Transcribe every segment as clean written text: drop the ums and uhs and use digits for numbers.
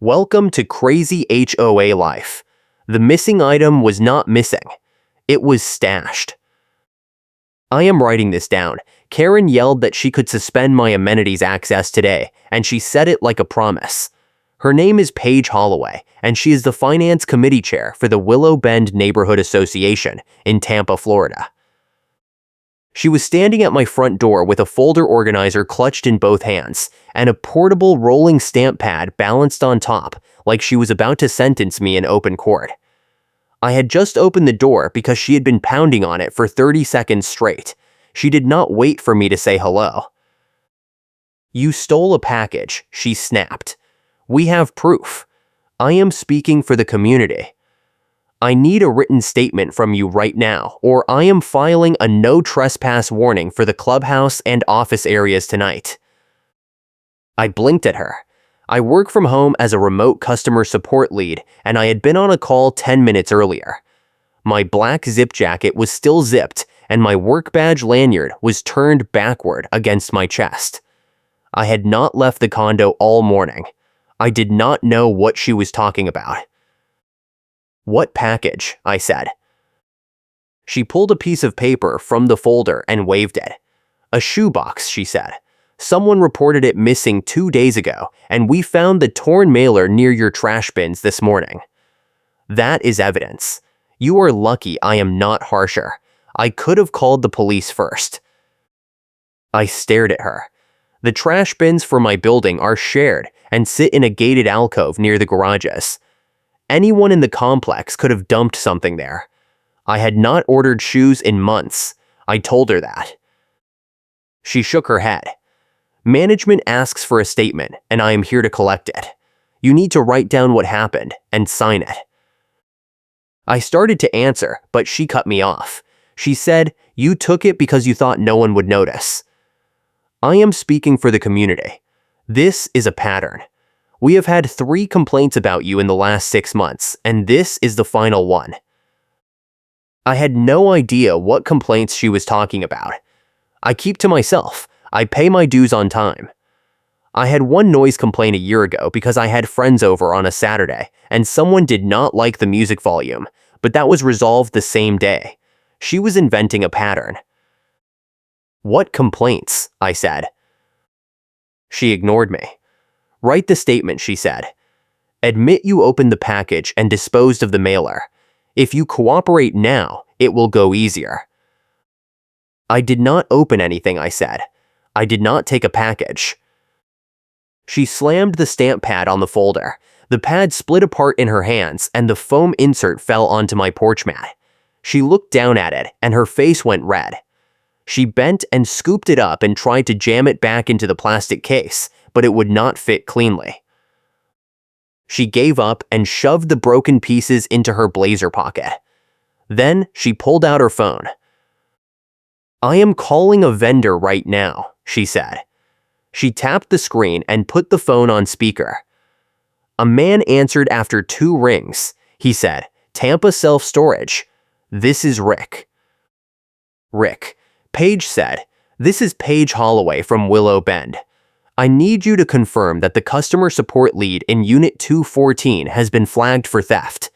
Welcome to Crazy HOA Life. The missing item was not missing. It was stashed. I am writing this down. Karen yelled that she could suspend my amenities access today, and she said it like a promise. Her name is Paige Holloway, and she is the Finance Committee Chair for the Willow Bend Neighborhood Association in Tampa, Florida. She was standing at my front door with a folder organizer clutched in both hands and a portable rolling stamp pad balanced on top, like she was about to sentence me in open court. I had just opened the door because she had been pounding on it for 30 seconds straight. She did not wait for me to say hello. "You stole a package," she snapped. "We have proof. I am speaking for the community. I need a written statement from you right now, or I am filing a no trespass warning for the clubhouse and office areas tonight." I blinked at her. I work from home as a remote customer support lead, and I had been on a call 10 minutes earlier. My black zip jacket was still zipped, and my work badge lanyard was turned backward against my chest. I had not left the condo all morning. I did not know what she was talking about. "What package?" I said. She pulled a piece of paper from the folder and waved it. "A shoebox," she said. "Someone reported it missing 2 days ago, and we found the torn mailer near your trash bins this morning. That is evidence. You are lucky I am not harsher. I could have called the police first." I stared at her. The trash bins for my building are shared and sit in a gated alcove near the garages. Anyone in the complex could have dumped something there. I had not ordered shoes in months. I told her that. She shook her head. "Management asks for a statement, and I am here to collect it. You need to write down what happened and sign it." I started to answer, but she cut me off. She said, "You took it because you thought no one would notice." I am speaking for the community. This is a pattern. We have had 3 complaints about you in the last 6 months, and this is the final one. I had no idea what complaints she was talking about. I keep to myself. I pay my dues on time. I had one noise complaint a year ago because I had friends over on a Saturday, and someone did not like the music volume, but that was resolved the same day. She was inventing a pattern. "What complaints?" I said. She ignored me. "Write the statement," she said. "Admit you opened the package and disposed of the mailer. If you cooperate now, it will go easier." "I did not open anything," I said. "I did not take a package." She slammed the stamp pad on the folder. The pad split apart in her hands, and the foam insert fell onto my porch mat. She looked down at it, and her face went red. She bent and scooped it up and tried to jam it back into the plastic case, but it would not fit cleanly. She gave up and shoved the broken pieces into her blazer pocket. Then she pulled out her phone. "I am calling a vendor right now," she said. She tapped the screen and put the phone on speaker. A man answered after 2 rings. He said, "Tampa Self-Storage. This is Rick." "Rick," Paige said. "This is Paige Holloway from Willow Bend. I need you to confirm that the customer support lead in Unit 214 has been flagged for theft.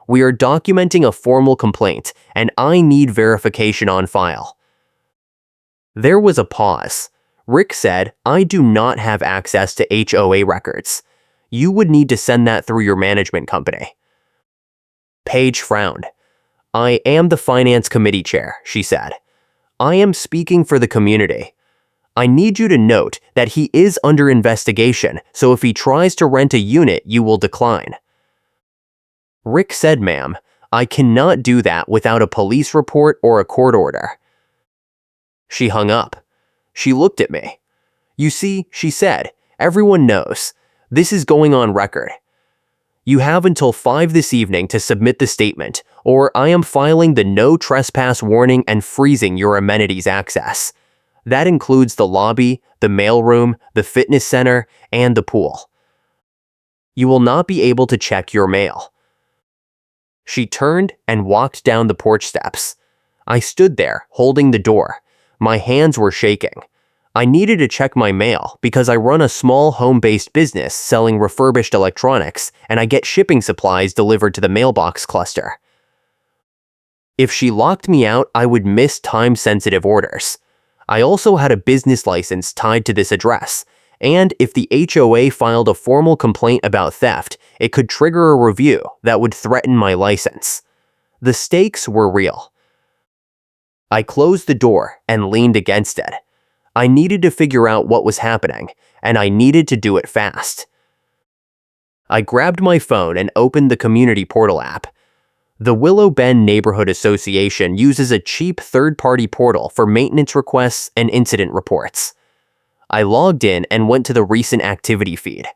We are documenting a formal complaint, and I need verification on file." There was a pause. Rick said, "I do not have access to HOA records. You would need to send that through your management company." Paige frowned. "I am the Finance Committee Chair," she said. "I am speaking for the community. I need you to note that he is under investigation, so if he tries to rent a unit, you will decline." Rick said, "Ma'am, I cannot do that without a police report or a court order." She hung up. She looked at me. "You see," she said, "everyone knows. This is going on record. You have until 5 this evening to submit the statement, or I am filing the no trespass warning and freezing your amenities access. That includes the lobby, the mailroom, the fitness center, and the pool. You will not be able to check your mail." She turned and walked down the porch steps. I stood there, holding the door. My hands were shaking. I needed to check my mail because I run a small home-based business selling refurbished electronics, and I get shipping supplies delivered to the mailbox cluster. If she locked me out, I would miss time-sensitive orders. I also had a business license tied to this address, and if the HOA filed a formal complaint about theft, it could trigger a review that would threaten my license. The stakes were real. I closed the door and leaned against it. I needed to figure out what was happening, and I needed to do it fast. I grabbed my phone and opened the community portal app. The Willow Bend Neighborhood Association uses a cheap third-party portal for maintenance requests and incident reports. I logged in and went to the recent activity feed.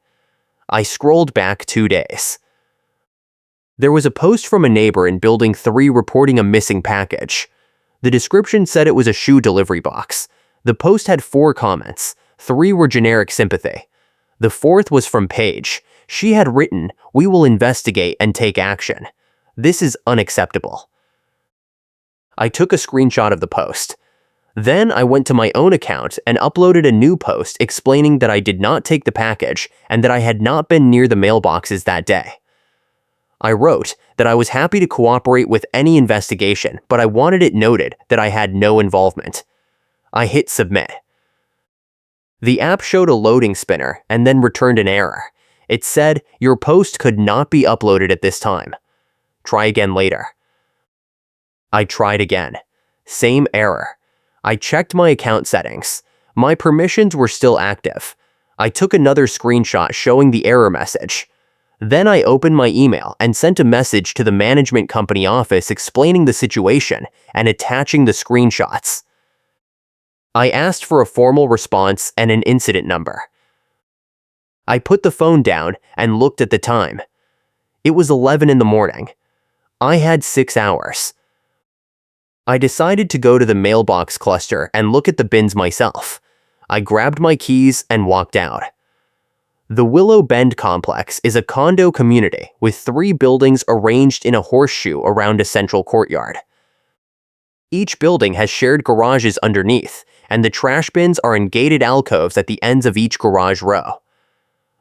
I scrolled back 2 days. There was a post from a neighbor in Building 3 reporting a missing package. The description said it was a shoe delivery box. The post had 4 comments. 3 were generic sympathy. The 4th was from Paige. She had written, "We will investigate and take action. This is unacceptable." I took a screenshot of the post. Then I went to my own account and uploaded a new post explaining that I did not take the package and that I had not been near the mailboxes that day. I wrote that I was happy to cooperate with any investigation, but I wanted it noted that I had no involvement. I hit submit. The app showed a loading spinner and then returned an error. It said, "Your post could not be uploaded at this time. Try again later." I tried again. Same error. I checked my account settings. My permissions were still active. I took another screenshot showing the error message. Then I opened my email and sent a message to the management company office explaining the situation and attaching the screenshots. I asked for a formal response and an incident number. I put the phone down and looked at the time. It was 11 in the morning. I had 6 hours. I decided to go to the mailbox cluster and look at the bins myself. I grabbed my keys and walked out. The Willow Bend complex is a condo community with 3 buildings arranged in a horseshoe around a central courtyard. Each building has shared garages underneath, and the trash bins are in gated alcoves at the ends of each garage row.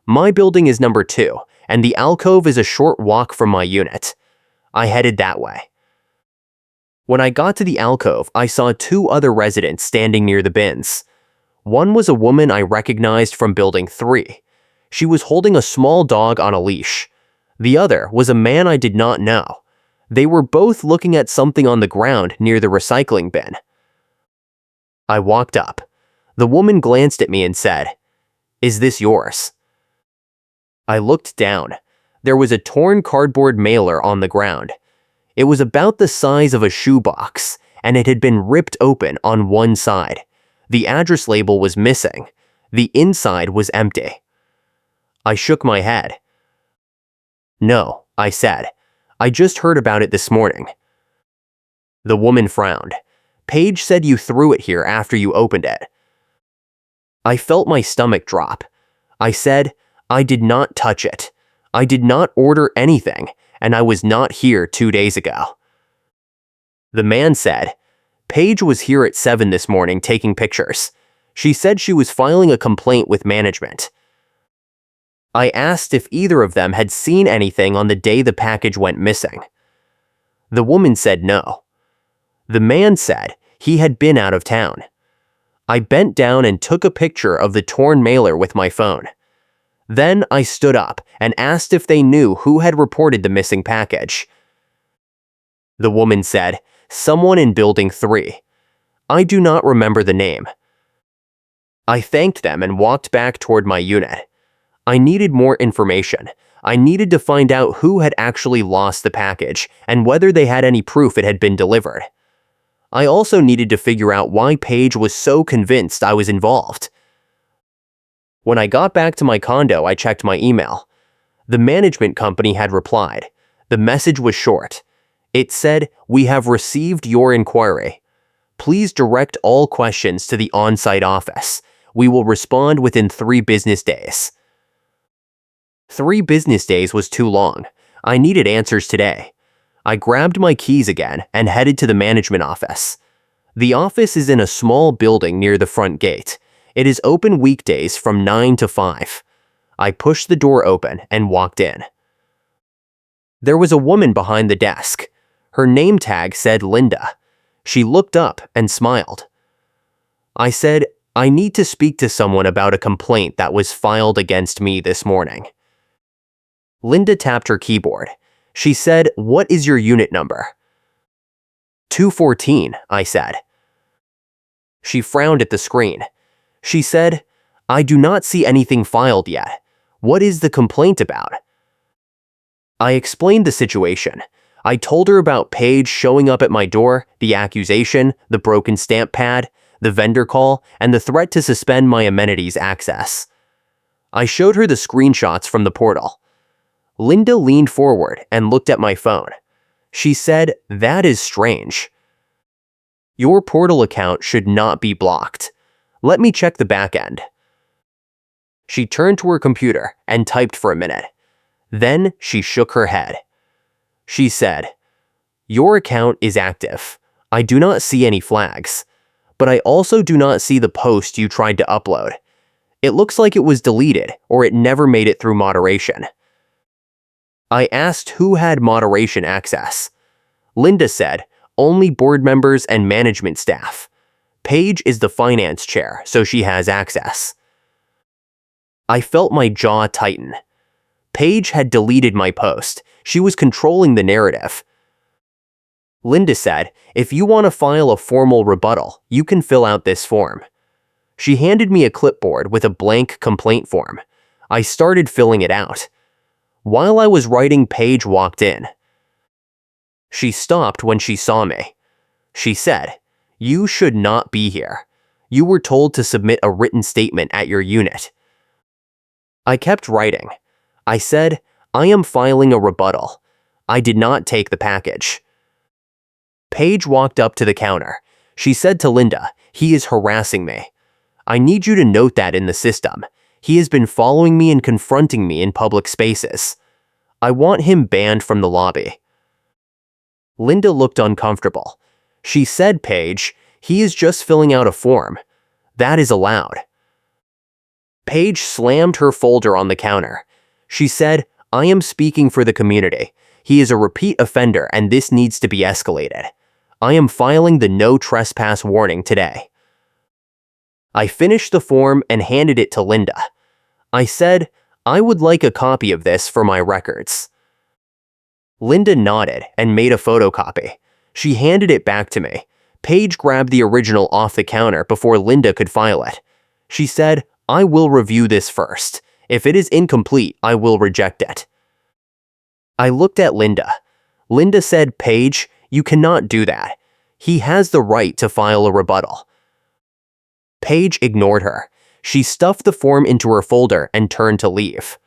My building is number 2, and the alcove is a short walk from my unit. I headed that way. When I got to the alcove, I saw 2 other residents standing near the bins. One was a woman I recognized from Building 3. She was holding a small dog on a leash. The other was a man I did not know. They were both looking at something on the ground near the recycling bin. I walked up. The woman glanced at me and said, "Is this yours?" I looked down. There was a torn cardboard mailer on the ground. It was about the size of a shoebox, and it had been ripped open on one side. The address label was missing. The inside was empty. I shook my head. "No," I said. "I just heard about it this morning." The woman frowned. "Paige said you threw it here after you opened it." I felt my stomach drop. I said, "I did not touch it. I did not order anything, and I was not here 2 days ago." The man said, "Paige was here at 7 this morning taking pictures. She said she was filing a complaint with management." I asked if either of them had seen anything on the day the package went missing. The woman said no. The man said he had been out of town. I bent down and took a picture of the torn mailer with my phone. Then I stood up and asked if they knew who had reported the missing package. The woman said, "Someone in Building 3. I do not remember the name." I thanked them and walked back toward my unit. I needed more information. I needed to find out who had actually lost the package and whether they had any proof it had been delivered. I also needed to figure out why Paige was so convinced I was involved. When I got back to my condo, I checked my email. The management company had replied. The message was short. It said, "We have received your inquiry. Please direct all questions to the on-site office. We will respond within 3 business days." 3 business days was too long. I needed answers today. I grabbed my keys again and headed to the management office. The office is in a small building near the front gate. It is open weekdays from 9 to 5. I pushed the door open and walked in. There was a woman behind the desk. Her name tag said Linda. She looked up and smiled. I said, "I need to speak to someone about a complaint that was filed against me this morning." Linda tapped her keyboard. She said, "What is your unit number?" 214, I said. She frowned at the screen. She said, "I do not see anything filed yet. What is the complaint about?" I explained the situation. I told her about Paige showing up at my door, the accusation, the broken stamp pad, the vendor call, and the threat to suspend my amenities access. I showed her the screenshots from the portal. Linda leaned forward and looked at my phone. She said, "That is strange. Your portal account should not be blocked. Let me check the back end." She turned to her computer and typed for a minute. Then she shook her head. She said, "Your account is active. I do not see any flags. But I also do not see the post you tried to upload. It looks like it was deleted or it never made it through moderation." I asked who had moderation access. Linda said, "Only board members and management staff. Paige is the finance chair, so she has access." I felt my jaw tighten. Paige had deleted my post. She was controlling the narrative. Linda said, "If you want to file a formal rebuttal, you can fill out this form." She handed me a clipboard with a blank complaint form. I started filling it out. While I was writing, Paige walked in. She stopped when she saw me. She said, "You should not be here. You were told to submit a written statement at your unit." I kept writing. I said, "I am filing a rebuttal. I did not take the package." Paige walked up to the counter. She said to Linda, "He is harassing me. I need you to note that in the system. He has been following me and confronting me in public spaces. I want him banned from the lobby." Linda looked uncomfortable. She said, "Paige, he is just filling out a form. That is allowed." Paige slammed her folder on the counter. She said, "I am speaking for the community. He is a repeat offender and this needs to be escalated. I am filing the no trespass warning today." I finished the form and handed it to Linda. I said, "I would like a copy of this for my records." Linda nodded and made a photocopy. She handed it back to me. Paige grabbed the original off the counter before Linda could file it. She said, "I will review this first. If it is incomplete, I will reject it." I looked at Linda. Linda said, "Paige, you cannot do that. He has the right to file a rebuttal." Paige ignored her. She stuffed the form into her folder and turned to leave.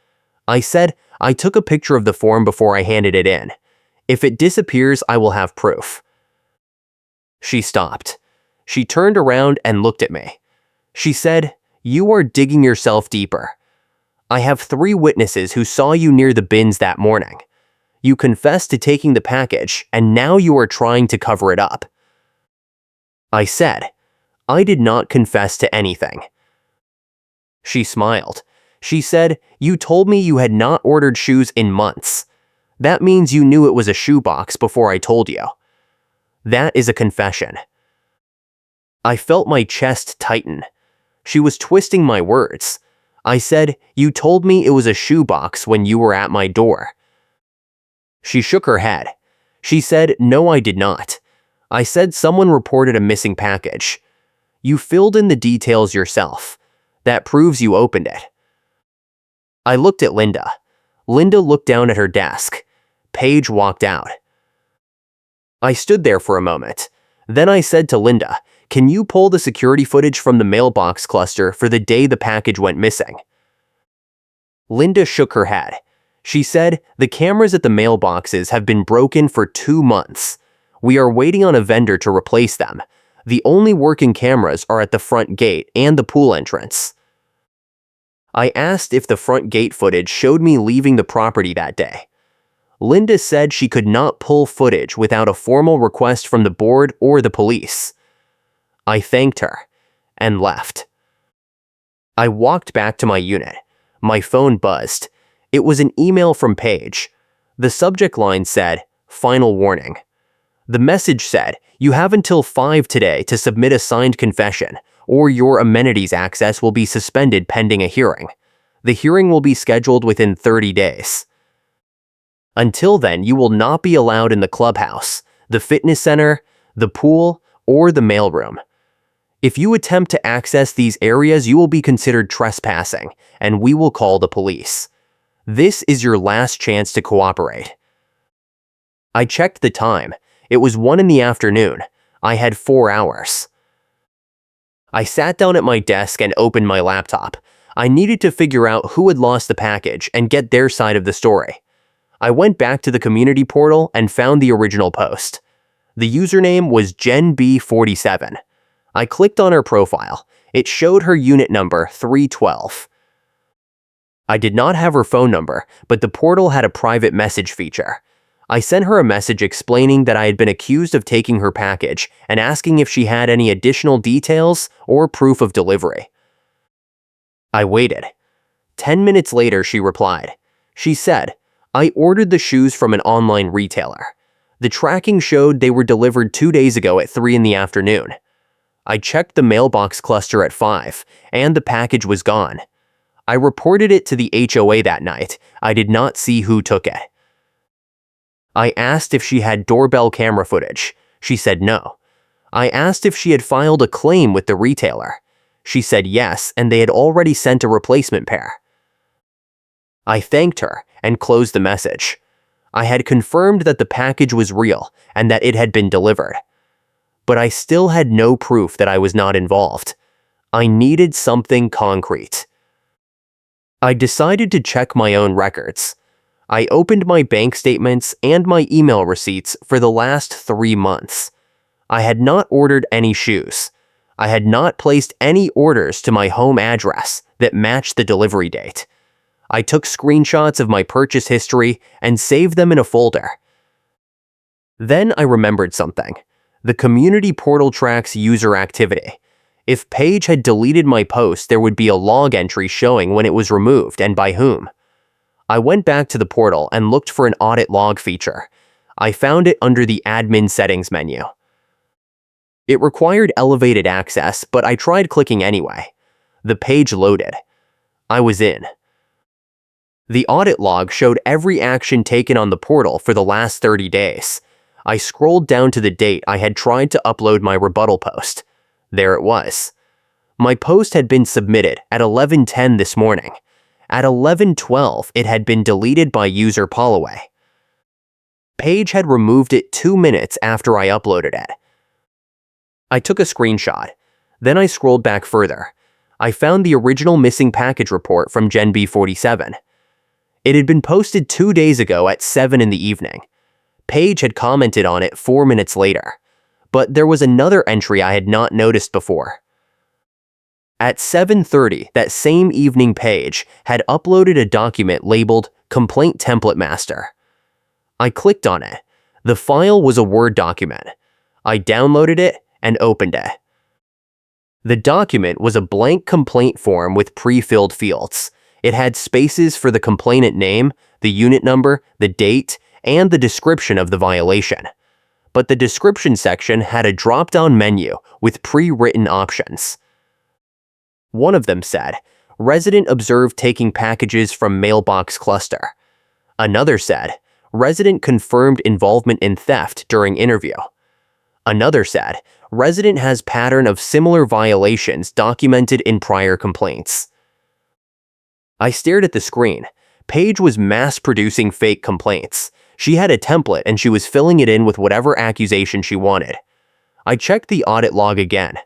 I said, "I took a picture of the form before I handed it in. If it disappears, I will have proof." She stopped. She turned around and looked at me. She said, "You are digging yourself deeper. I have 3 witnesses who saw you near the bins that morning. You confessed to taking the package, and now you are trying to cover it up." I said, "I did not confess to anything." She smiled. She said, "You told me you had not ordered shoes in months. That means you knew it was a shoebox before I told you. That is a confession." I felt my chest tighten. She was twisting my words. I said, "You told me it was a shoebox when you were at my door." She shook her head. She said, "No, I did not. I said someone reported a missing package. You filled in the details yourself. That proves you opened it." I looked at Linda. Linda looked down at her desk. Paige walked out. I stood there for a moment. Then I said to Linda, "Can you pull the security footage from the mailbox cluster for the day the package went missing?" Linda shook her head. She said, "The cameras at the mailboxes have been broken for 2 months. We are waiting on a vendor to replace them. The only working cameras are at the front gate and the pool entrance." I asked if the front gate footage showed me leaving the property that day. Linda said she could not pull footage without a formal request from the board or the police. I thanked her and left. I walked back to my unit. My phone buzzed. It was an email from Paige. The subject line said, "Final warning." The message said, "You have until 5 today to submit a signed confession, or your amenities access will be suspended pending a hearing. The hearing will be scheduled within 30 days. Until then, you will not be allowed in the clubhouse, the fitness center, the pool, or the mailroom. If you attempt to access these areas, you will be considered trespassing, and we will call the police. This is your last chance to cooperate." I checked the time. It was 1 in the afternoon. I had 4 hours. I sat down at my desk and opened my laptop. I needed to figure out who had lost the package and get their side of the story. I went back to the community portal and found the original post. The username was JenB47. I clicked on her profile. It showed her unit number 312. I did not have her phone number, but the portal had a private message feature. I sent her a message explaining that I had been accused of taking her package and asking if she had any additional details or proof of delivery. I waited. 10 minutes later, she replied. She said, "I ordered the shoes from an online retailer. The tracking showed they were delivered 2 days ago at 3 in the afternoon. I checked the mailbox cluster at 5, and the package was gone. I reported it to the HOA that night. I did not see who took it." I asked if she had doorbell camera footage. She said no. I asked if she had filed a claim with the retailer. She said yes, and they had already sent a replacement pair. I thanked her and closed the message. I had confirmed that the package was real and that it had been delivered. But I still had no proof that I was not involved. I needed something concrete. I decided to check my own records. I opened my bank statements and my email receipts for the last 3 months. I had not ordered any shoes. I had not placed any orders to my home address that matched the delivery date. I took screenshots of my purchase history and saved them in a folder. Then I remembered something. The community portal tracks user activity. If Paige had deleted my post, there would be a log entry showing when it was removed and by whom. I went back to the portal and looked for an audit log feature. I found it under the admin settings menu. It required elevated access, but I tried clicking anyway. The page loaded. I was in. The audit log showed every action taken on the portal for the last 30 days. I scrolled down to the date I had tried to upload my rebuttal post. There it was. My post had been submitted at 11:10 this morning. At 11:12, it had been deleted by user Paulaway. Paige had removed it 2 minutes after I uploaded it. I took a screenshot. Then I scrolled back further. I found the original missing package report from JenB47. It had been posted 2 days ago at 7 in the evening. Paige had commented on it 4 minutes later. But there was another entry I had not noticed before. At 7:30, that same evening, Paige had uploaded a document labeled Complaint Template Master. I clicked on it. The file was a Word document. I downloaded it and opened it. The document was a blank complaint form with pre-filled fields. It had spaces for the complainant name, the unit number, the date, and the description of the violation. But the description section had a drop-down menu with pre-written options. One of them said, "Resident observed taking packages from mailbox cluster." Another said, "Resident confirmed involvement in theft during interview." Another said, "Resident has pattern of similar violations documented in prior complaints." I stared at the screen. Paige was mass-producing fake complaints. She had a template and she was filling it in with whatever accusation she wanted. I checked the audit log again.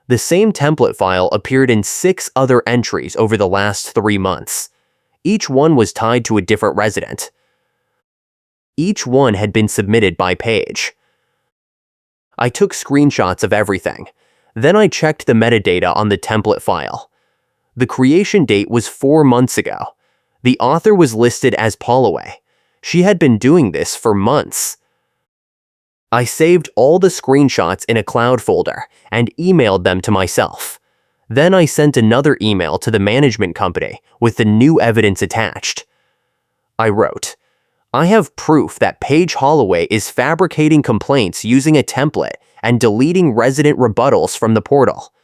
The same template file appeared in 6 other entries over the last 3 months. Each one was tied to a different resident. Each one had been submitted by Paige. I took screenshots of everything. Then I checked the metadata on the template file. The creation date was 4 months ago. The author was listed as Paulaway. She had been doing this for months. I saved all the screenshots in a cloud folder and emailed them to myself. Then I sent another email to the management company with the new evidence attached. I wrote, "I have proof that Paige Holloway is fabricating complaints using a template and deleting resident rebuttals from the portal.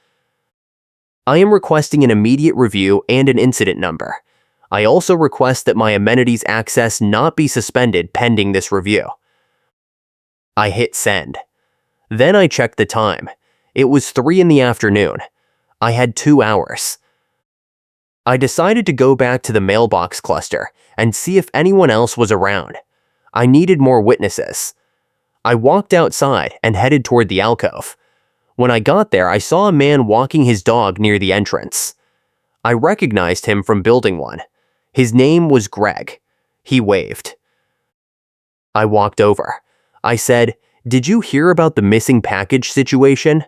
I am requesting an immediate review and an incident number. I also request that my amenities access not be suspended pending this review." I hit send. Then I checked the time. It was 3 in the afternoon. I had 2 hours. I decided to go back to the mailbox cluster and see if anyone else was around. I needed more witnesses. I walked outside and headed toward the alcove. When I got there, I saw a man walking his dog near the entrance. I recognized him from Building 1. His name was Greg. He waved. I walked over. I said, "Did you hear about the missing package situation?"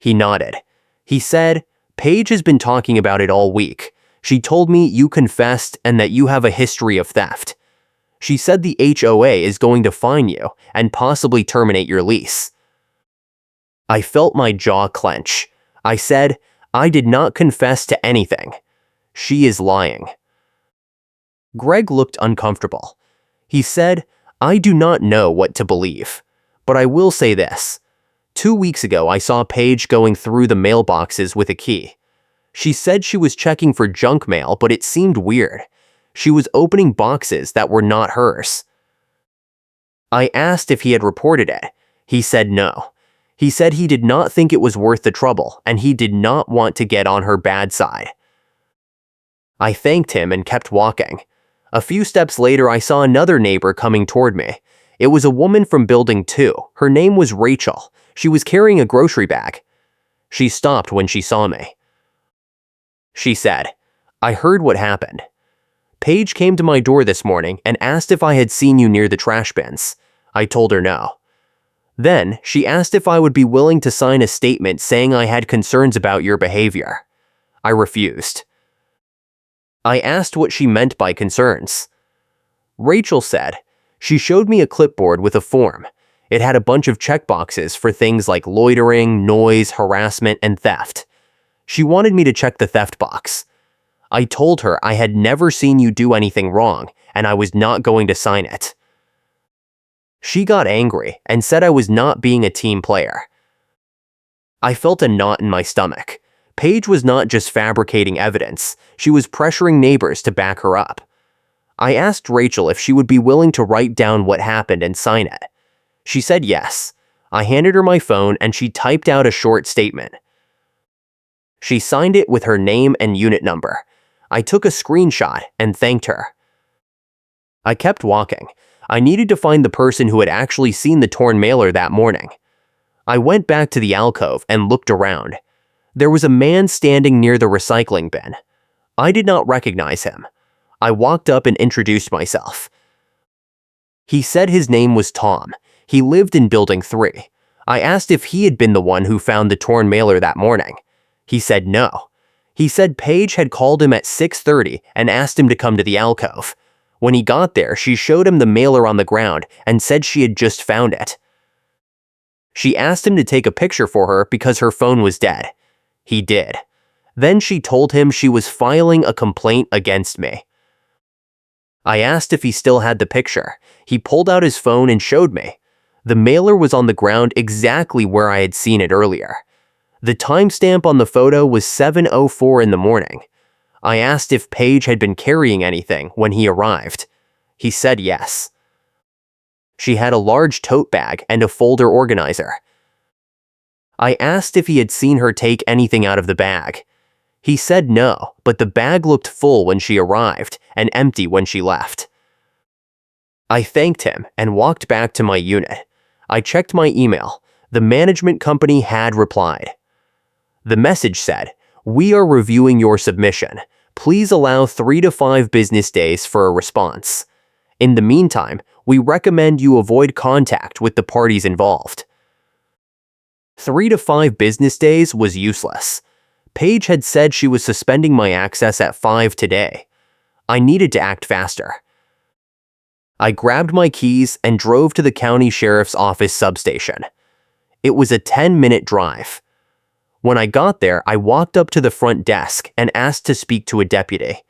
He nodded. He said, "Paige has been talking about it all week. She told me you confessed and that you have a history of theft. She said the HOA is going to fine you and possibly terminate your lease." I felt my jaw clench. I said, "I did not confess to anything. She is lying." Greg looked uncomfortable. He said, "I do not know what to believe, but I will say this. 2 weeks ago, I saw Paige going through the mailboxes with a key. She said she was checking for junk mail, but it seemed weird. She was opening boxes that were not hers." I asked if he had reported it. He said no. He said he did not think it was worth the trouble, and he did not want to get on her bad side. I thanked him and kept walking. A few steps later, I saw another neighbor coming toward me. It was a woman from Building 2. Her name was Rachel. She was carrying a grocery bag. She stopped when she saw me. She said, "I heard what happened. Paige came to my door this morning and asked if I had seen you near the trash bins. I told her no. Then, she asked if I would be willing to sign a statement saying I had concerns about your behavior. I refused. I asked what she meant by concerns. Rachel said, she showed me a clipboard with a form. It had a bunch of checkboxes for things like loitering, noise, harassment, and theft. She wanted me to check the theft box. I told her I had never seen you do anything wrong, and I was not going to sign it. She got angry and said I was not being a team player. I felt a knot in my stomach. Paige was not just fabricating evidence, she was pressuring neighbors to back her up. I asked Rachel if she would be willing to write down what happened and sign it. She said yes. I handed her my phone and she typed out a short statement. She signed it with her name and unit number. I took a screenshot and thanked her. I kept walking. I needed to find the person who had actually seen the torn mailer that morning. I went back to the alcove and looked around. There was a man standing near the recycling bin. I did not recognize him. I walked up and introduced myself. He said his name was Tom. He lived in Building 3. I asked if he had been the one who found the torn mailer that morning. He said no. He said Paige had called him at 6:30 and asked him to come to the alcove. When he got there, she showed him the mailer on the ground and said she had just found it. She asked him to take a picture for her because her phone was dead. He did. Then she told him she was filing a complaint against me. I asked if he still had the picture. He pulled out his phone and showed me. The mailer was on the ground exactly where I had seen it earlier. The timestamp on the photo was 7:04 in the morning. I asked if Paige had been carrying anything when he arrived. He said yes. She had a large tote bag and a folder organizer. I asked if he had seen her take anything out of the bag. He said no, but the bag looked full when she arrived and empty when she left. I thanked him and walked back to my unit. I checked my email. The management company had replied. The message said, "We are reviewing your submission. Please allow 3 to 5 business days for a response. In the meantime, we recommend you avoid contact with the parties involved." 3 to 5 business days was useless. Paige had said she was suspending my access at 5 today. I needed to act faster. I grabbed my keys and drove to the county sheriff's office substation. It was a 10-minute drive. When I got there, I walked up to the front desk and asked to speak to a deputy.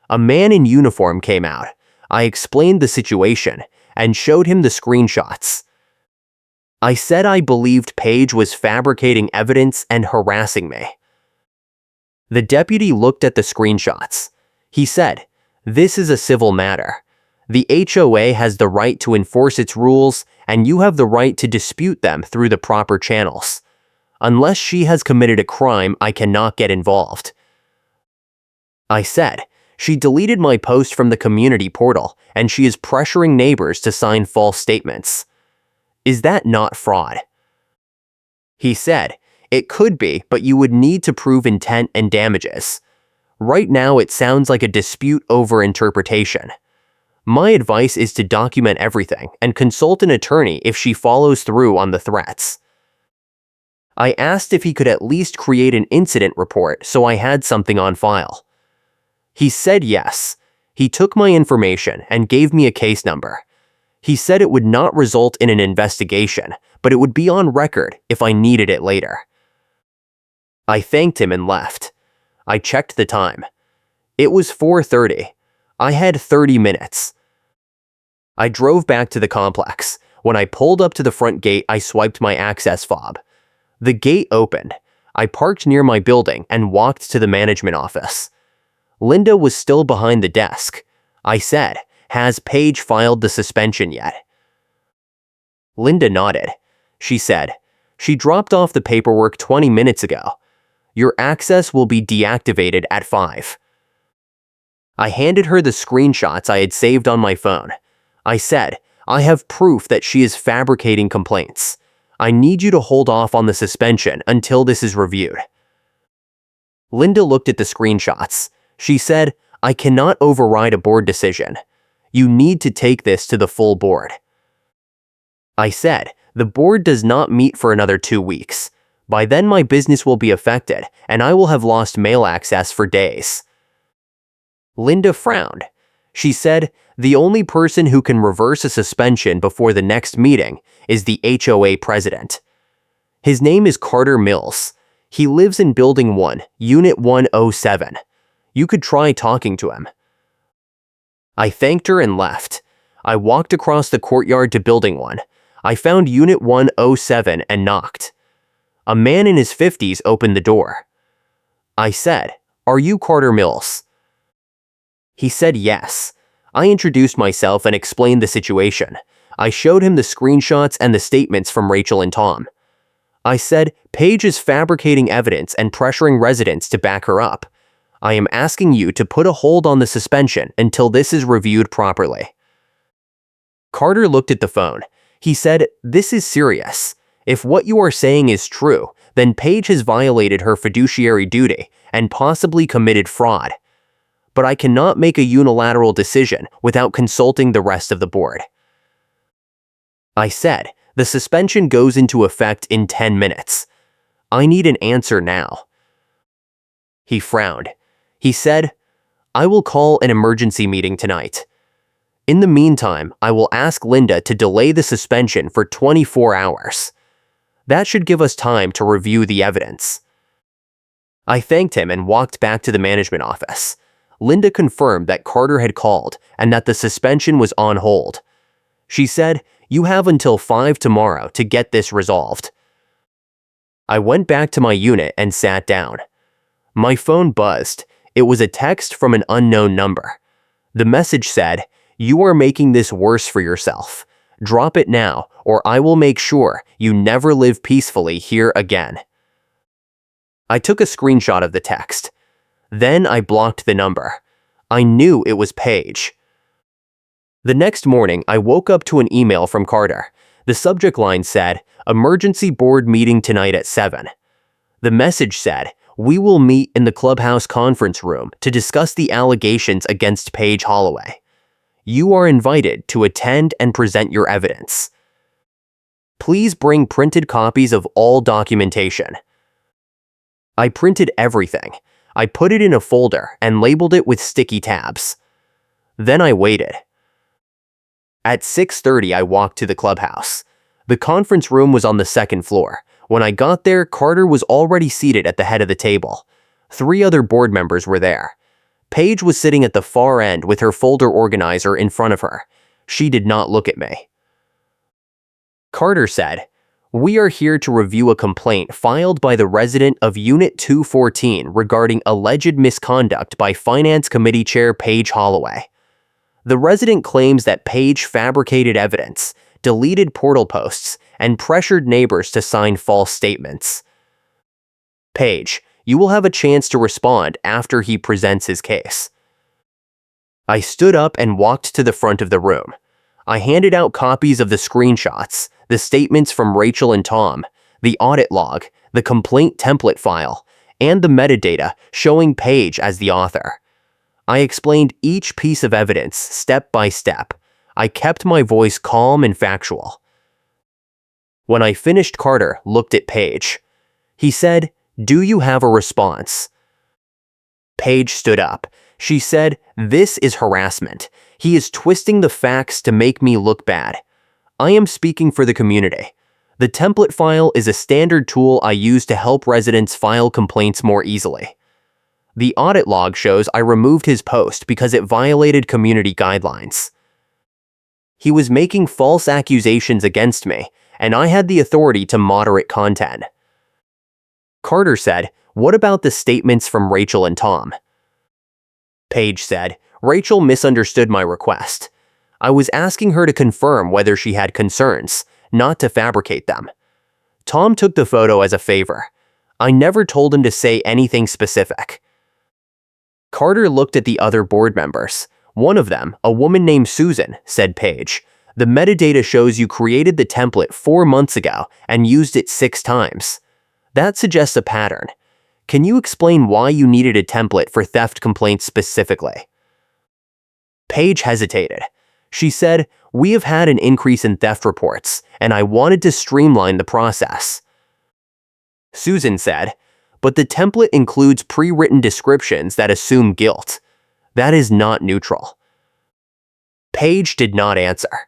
A man in uniform came out. I explained the situation and showed him the screenshots. I said I believed Paige was fabricating evidence and harassing me. The deputy looked at the screenshots. He said, "This is a civil matter. The HOA has the right to enforce its rules, and you have the right to dispute them through the proper channels. Unless she has committed a crime, I cannot get involved." I said, "She deleted my post from the community portal, and she is pressuring neighbors to sign false statements. Is that not fraud?" He said, "It could be, but you would need to prove intent and damages. Right now, it sounds like a dispute over interpretation. My advice is to document everything and consult an attorney if she follows through on the threats." I asked if he could at least create an incident report so I had something on file. He said yes. He took my information and gave me a case number. He said it would not result in an investigation, but it would be on record if I needed it later. I thanked him and left. I checked the time. It was 4:30. I had 30 minutes. I drove back to the complex. When I pulled up to the front gate, I swiped my access fob. The gate opened. I parked near my building and walked to the management office. Linda was still behind the desk. I said, "Has Paige filed the suspension yet?" Linda nodded. She said, "She dropped off the paperwork 20 minutes ago. Your access will be deactivated at 5. I handed her the screenshots I had saved on my phone. I said, "I have proof that she is fabricating complaints. I need you to hold off on the suspension until this is reviewed." Linda looked at the screenshots. She said, "I cannot override a board decision. You need to take this to the full board." I said, "The board does not meet for another 2 weeks. By then my business will be affected, and I will have lost mail access for days." Linda frowned. She said, "The only person who can reverse a suspension before the next meeting is the HOA president. His name is Carter Mills. He lives in Building 1, Unit 107. You could try talking to him." I thanked her and left. I walked across the courtyard to Building 1. I found Unit 107 and knocked. A man in his 50s opened the door. I said, "Are you Carter Mills?" He said yes. I introduced myself and explained the situation. I showed him the screenshots and the statements from Rachel and Tom. I said, "Paige is fabricating evidence and pressuring residents to back her up. I am asking you to put a hold on the suspension until this is reviewed properly." Carter looked at the phone. He said, "This is serious. If what you are saying is true, then Paige has violated her fiduciary duty and possibly committed fraud. But I cannot make a unilateral decision without consulting the rest of the board." I said, "The suspension goes into effect in 10 minutes. I need an answer now." He frowned. He said, "I will call an emergency meeting tonight. In the meantime, I will ask Linda to delay the suspension for 24 hours. That should give us time to review the evidence." I thanked him and walked back to the management office. Linda confirmed that Carter had called and that the suspension was on hold. She said, "You have until 5 tomorrow to get this resolved." I went back to my unit and sat down. My phone buzzed. It was a text from an unknown number. The message said, "You are making this worse for yourself. Drop it now, or I will make sure you never live peacefully here again." I took a screenshot of the text. Then I blocked the number. I knew it was Paige. The next morning, I woke up to an email from Carter. The subject line said, "Emergency board meeting tonight at 7. The message said, "We will meet in the clubhouse conference room to discuss the allegations against Paige Holloway. You are invited to attend and present your evidence. Please bring printed copies of all documentation." I printed everything. I put it in a folder and labeled it with sticky tabs. Then I waited. At 6:30, I walked to the clubhouse. The conference room was on the second floor. When I got there, Carter was already seated at the head of the table. 3 other board members were there. Paige was sitting at the far end with her folder organizer in front of her. She did not look at me. Carter said, "We are here to review a complaint filed by the resident of Unit 214 regarding alleged misconduct by Finance Committee Chair Paige Holloway. The resident claims that Paige fabricated evidence, deleted portal posts, and pressured neighbors to sign false statements. Paige, you will have a chance to respond after he presents his case." I stood up and walked to the front of the room. I handed out copies of the screenshots, the statements from Rachel and Tom, the audit log, the complaint template file, and the metadata showing Paige as the author. I explained each piece of evidence step by step. I kept my voice calm and factual. When I finished, Carter looked at Paige. He said, "Do you have a response?" Paige stood up. She said, "This is harassment. He is twisting the facts to make me look bad. I am speaking for the community. The template file is a standard tool I use to help residents file complaints more easily. The audit log shows I removed his post because it violated community guidelines. He was making false accusations against me, and I had the authority to moderate content." Carter said, "What about the statements from Rachel and Tom?" Paige said, "Rachel misunderstood my request. I was asking her to confirm whether she had concerns, not to fabricate them. Tom took the photo as a favor. I never told him to say anything specific." Carter looked at the other board members. One of them, a woman named Susan, said, "Paige, the metadata shows you created the template 4 months ago and used it 6 times. That suggests a pattern. Can you explain why you needed a template for theft complaints specifically?" Paige hesitated. She said, "We have had an increase in theft reports, and I wanted to streamline the process." Susan said, "But the template includes pre-written descriptions that assume guilt. That is not neutral." Paige did not answer.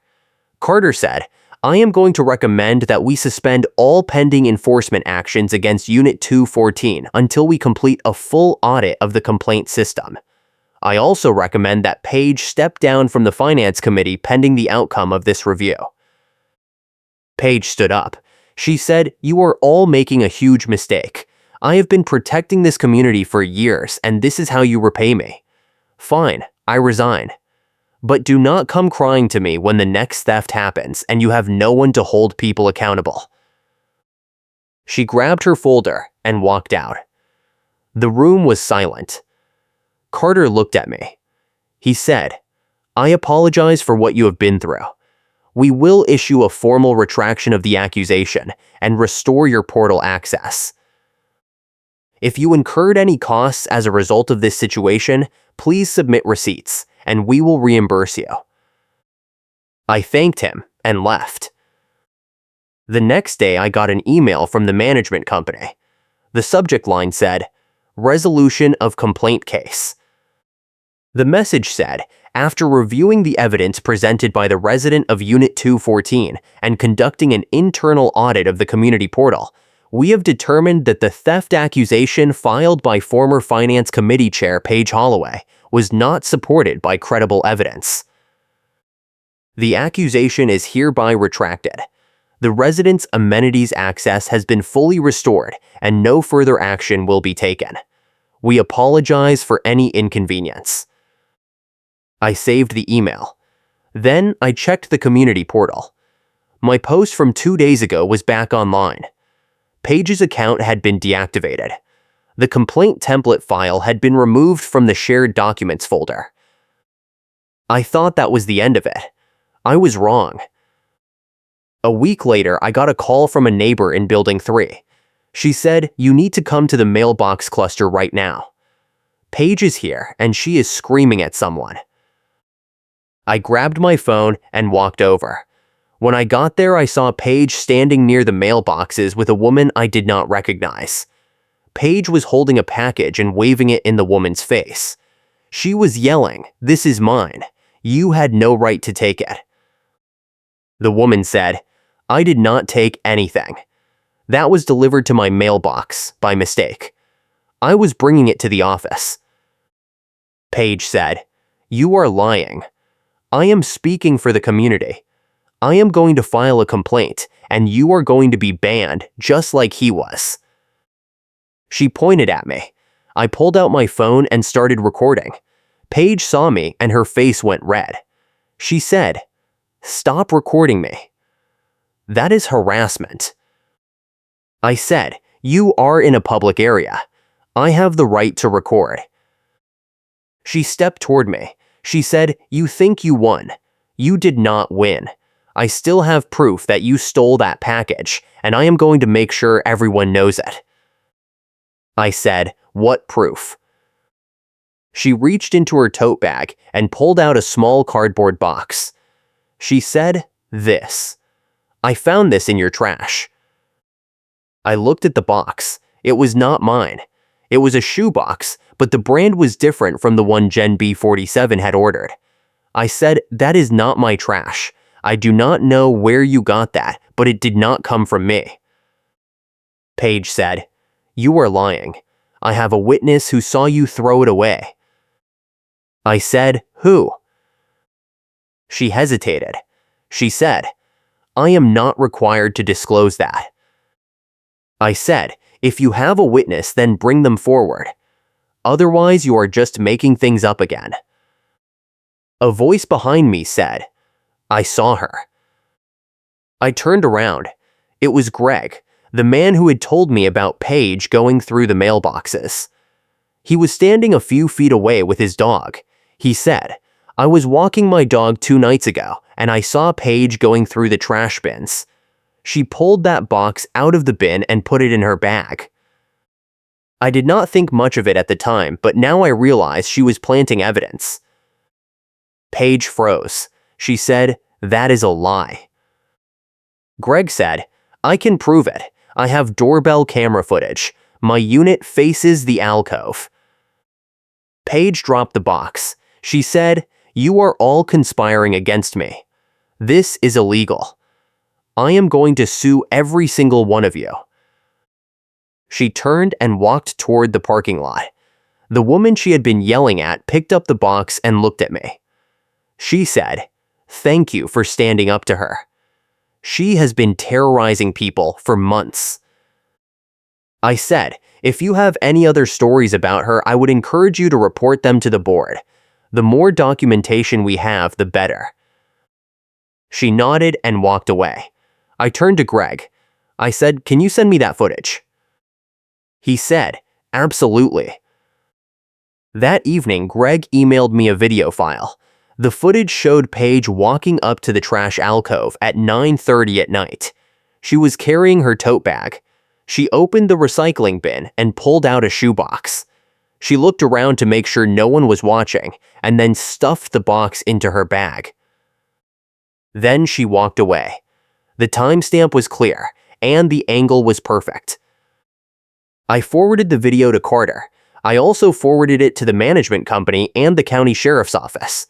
Carter said, "I am going to recommend that we suspend all pending enforcement actions against Unit 214 until we complete a full audit of the complaint system. I also recommend that Paige step down from the Finance Committee pending the outcome of this review." Paige stood up. She said, "You are all making a huge mistake. I have been protecting this community for years, and this is how you repay me. Fine, I resign. But do not come crying to me when the next theft happens and you have no one to hold people accountable." She grabbed her folder and walked out. The room was silent. Carter looked at me. He said, "I apologize for what you have been through. We will issue a formal retraction of the accusation and restore your portal access. If you incurred any costs as a result of this situation, please submit receipts, and we will reimburse you." I thanked him and left. The next day, I got an email from the management company. The subject line said, "Resolution of complaint case." The message said, "After reviewing the evidence presented by the resident of Unit 214 and conducting an internal audit of the community portal, we have determined that the theft accusation filed by former Finance Committee Chair Paige Holloway was not supported by credible evidence. The accusation is hereby retracted. The resident's amenities access has been fully restored and no further action will be taken. We apologize for any inconvenience." I saved the email. Then I checked the community portal. My post from 2 days ago was back online. Paige's account had been deactivated. The complaint template file had been removed from the shared documents folder. I thought that was the end of it. I was wrong. A week later, I got a call from a neighbor in Building 3. She said, "You need to come to the mailbox cluster right now. Paige is here, and she is screaming at someone." I grabbed my phone and walked over. When I got there, I saw Paige standing near the mailboxes with a woman I did not recognize. Paige was holding a package and waving it in the woman's face. She was yelling, "This is mine. You had no right to take it." The woman said, "I did not take anything." That was delivered to my mailbox by mistake. I was bringing it to the office. Paige said, "You are lying. I am speaking for the community. I am going to file a complaint, and you are going to be banned just like he was." She pointed at me. I pulled out my phone and started recording. Paige saw me and her face went red. She said, "Stop recording me. That is harassment." I said, "You are in a public area. I have the right to record." She stepped toward me. She said, "You think you won. You did not win. I still have proof that you stole that package, and I am going to make sure everyone knows it." I said, "What proof?" She reached into her tote bag and pulled out a small cardboard box. She said, "This. I found this in your trash." I looked at the box. It was not mine. It was a shoebox, but the brand was different from the one Gen B47 had ordered. I said, "That is not my trash. I do not know where you got that, but it did not come from me." Paige said, "You are lying. I have a witness who saw you throw it away." I said, "Who?" She hesitated. She said, "I am not required to disclose that." I said, "If you have a witness, then bring them forward. Otherwise, you are just making things up again." A voice behind me said, "I saw her." I turned around. It was Greg, the man who had told me about Paige going through the mailboxes. He was standing a few feet away with his dog. He said, "I was walking my dog 2 nights ago, and I saw Paige going through the trash bins. She pulled that box out of the bin and put it in her bag." I did not think much of it at the time, but now I realize she was planting evidence. Paige froze. She said, "That is a lie." Greg said, "I can prove it. I have doorbell camera footage. My unit faces the alcove." Paige dropped the box. She said, "You are all conspiring against me. This is illegal. I am going to sue every single one of you." She turned and walked toward the parking lot. The woman she had been yelling at picked up the box and looked at me. She said, "Thank you for standing up to her. She has been terrorizing people for months." I said, "If you have any other stories about her, I would encourage you to report them to the board. The more documentation we have, the better." She nodded and walked away. I turned to Greg. I said, "Can you send me that footage?" He said, "Absolutely." That evening, Greg emailed me a video file. The footage showed Paige walking up to the trash alcove at 9:30 at night. She was carrying her tote bag. She opened the recycling bin and pulled out a shoebox. She looked around to make sure no one was watching and then stuffed the box into her bag. Then she walked away. The timestamp was clear, and the angle was perfect. I forwarded the video to Carter. I also forwarded it to the management company and the county sheriff's office.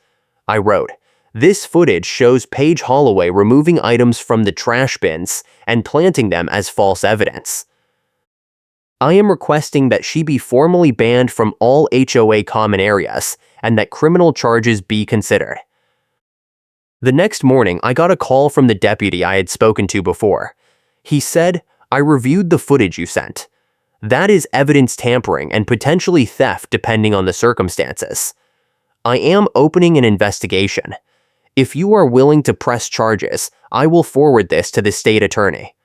I wrote, "This footage shows Paige Holloway removing items from the trash bins and planting them as false evidence. I am requesting that she be formally banned from all HOA common areas and that criminal charges be considered." The next morning, I got a call from the deputy I had spoken to before. He said, "I reviewed the footage you sent. That is evidence tampering and potentially theft depending on the circumstances. I am opening an investigation. If you are willing to press charges, I will forward this to the state attorney."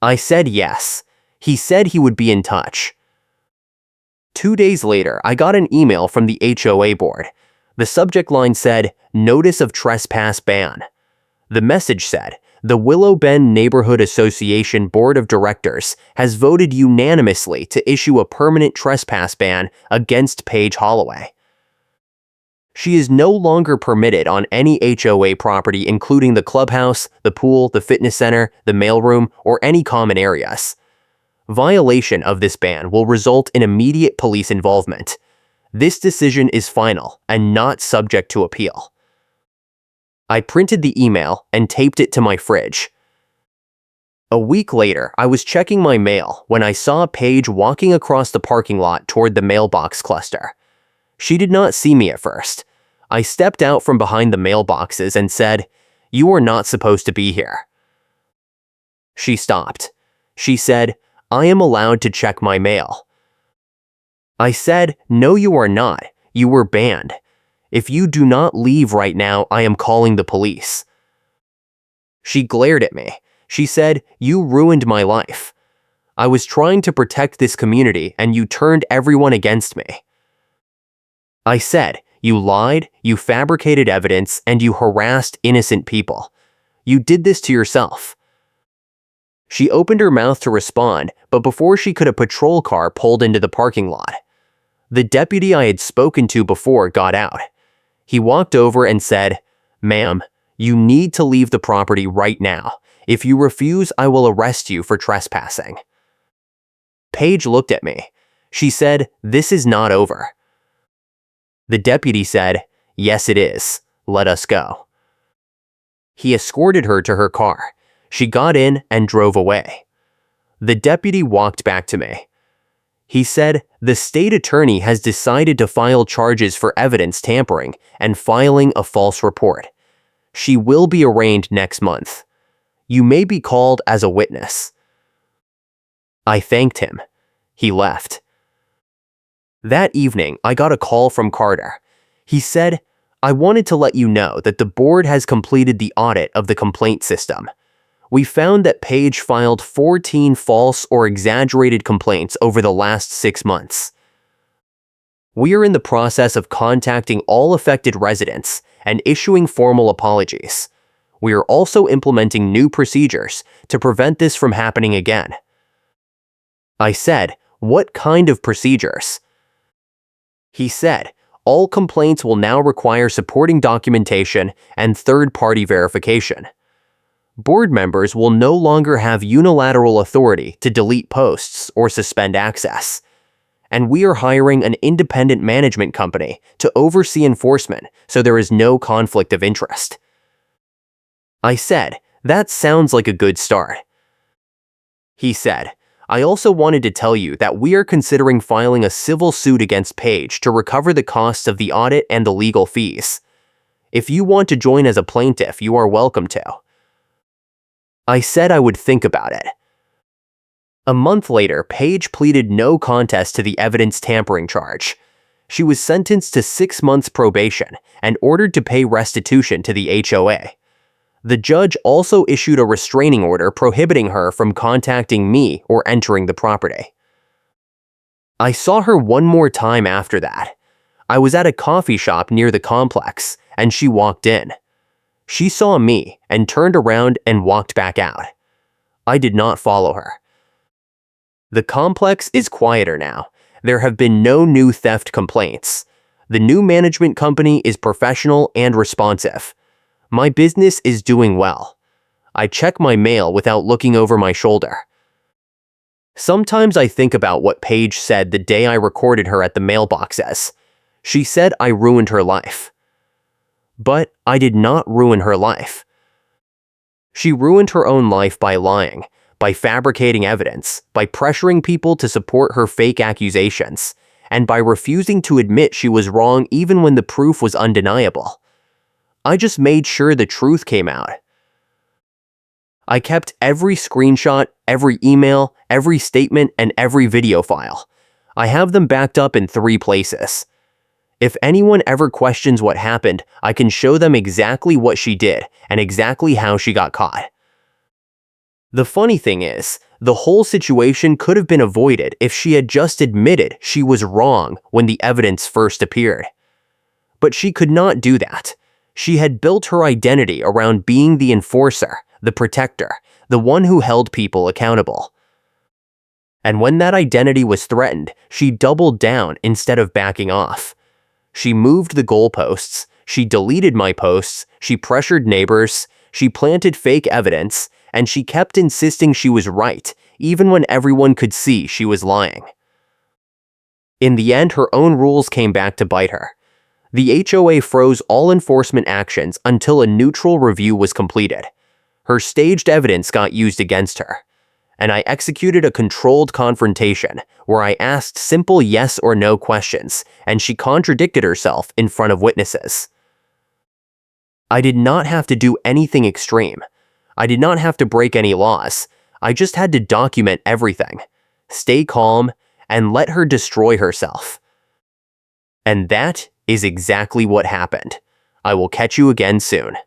I said yes. He said he would be in touch. 2 days later, I got an email from the HOA board. The subject line said, "Notice of Trespass Ban." The message said, "The Willow Bend Neighborhood Association Board of Directors has voted unanimously to issue a permanent trespass ban against Paige Holloway. She is no longer permitted on any HOA property, including the clubhouse, the pool, the fitness center, the mailroom, or any common areas. Violation of this ban will result in immediate police involvement. This decision is final and not subject to appeal." I printed the email and taped it to my fridge. A week later, I was checking my mail when I saw Paige walking across the parking lot toward the mailbox cluster. She did not see me at first. I stepped out from behind the mailboxes and said, "You are not supposed to be here." She stopped. She said, "I am allowed to check my mail." I said, "No, you are not. You were banned. If you do not leave right now, I am calling the police." She glared at me. She said, "You ruined my life. I was trying to protect this community and you turned everyone against me." I said, "You lied, you fabricated evidence, and you harassed innocent people. You did this to yourself." She opened her mouth to respond, but before she could, a patrol car pulled into the parking lot. The deputy I had spoken to before got out. He walked over and said, "Ma'am, you need to leave the property right now. If you refuse, I will arrest you for trespassing." Paige looked at me. She said, "This is not over." The deputy said, "Yes, it is. Let us go." He escorted her to her car. She got in and drove away. The deputy walked back to me. He said, "The state attorney has decided to file charges for evidence tampering and filing a false report. She will be arraigned next month. You may be called as a witness." I thanked him. He left. That evening, I got a call from Carter. He said, "I wanted to let you know that the board has completed the audit of the complaint system. We found that Paige filed 14 false or exaggerated complaints over the last 6 months. We are in the process of contacting all affected residents and issuing formal apologies. We are also implementing new procedures to prevent this from happening again." I said, "What kind of procedures?" He said, "All complaints will now require supporting documentation and third-party verification. Board members will no longer have unilateral authority to delete posts or suspend access. And we are hiring an independent management company to oversee enforcement so there is no conflict of interest." I said, "That sounds like a good start." He said, "I also wanted to tell you that we are considering filing a civil suit against Paige to recover the costs of the audit and the legal fees. If you want to join as a plaintiff, you are welcome to." I said I would think about it. A month later, Paige pleaded no contest to the evidence tampering charge. She was sentenced to 6 months probation and ordered to pay restitution to the HOA. The judge also issued a restraining order prohibiting her from contacting me or entering the property. I saw her one more time after that. I was at a coffee shop near the complex, and she walked in. She saw me and turned around and walked back out. I did not follow her. The complex is quieter now. There have been no new theft complaints. The new management company is professional and responsive. My business is doing well. I check my mail without looking over my shoulder. Sometimes I think about what Paige said the day I recorded her at the mailboxes. She said I ruined her life. But I did not ruin her life. She ruined her own life by lying, by fabricating evidence, by pressuring people to support her fake accusations, and by refusing to admit she was wrong even when the proof was undeniable. I just made sure the truth came out. I kept every screenshot, every email, every statement, and every video file. I have them backed up in 3 places. If anyone ever questions what happened, I can show them exactly what she did and exactly how she got caught. The funny thing is, the whole situation could have been avoided if she had just admitted she was wrong when the evidence first appeared. But she could not do that. She had built her identity around being the enforcer, the protector, the one who held people accountable. And when that identity was threatened, she doubled down instead of backing off. She moved the goalposts, she deleted my posts, she pressured neighbors, she planted fake evidence, and she kept insisting she was right, even when everyone could see she was lying. In the end, her own rules came back to bite her. The HOA froze all enforcement actions until a neutral review was completed. Her staged evidence got used against her, and I executed a controlled confrontation where I asked simple yes or no questions, and she contradicted herself in front of witnesses. I did not have to do anything extreme. I did not have to break any laws. I just had to document everything, stay calm, and let her destroy herself. And that is exactly what happened. I will catch you again soon.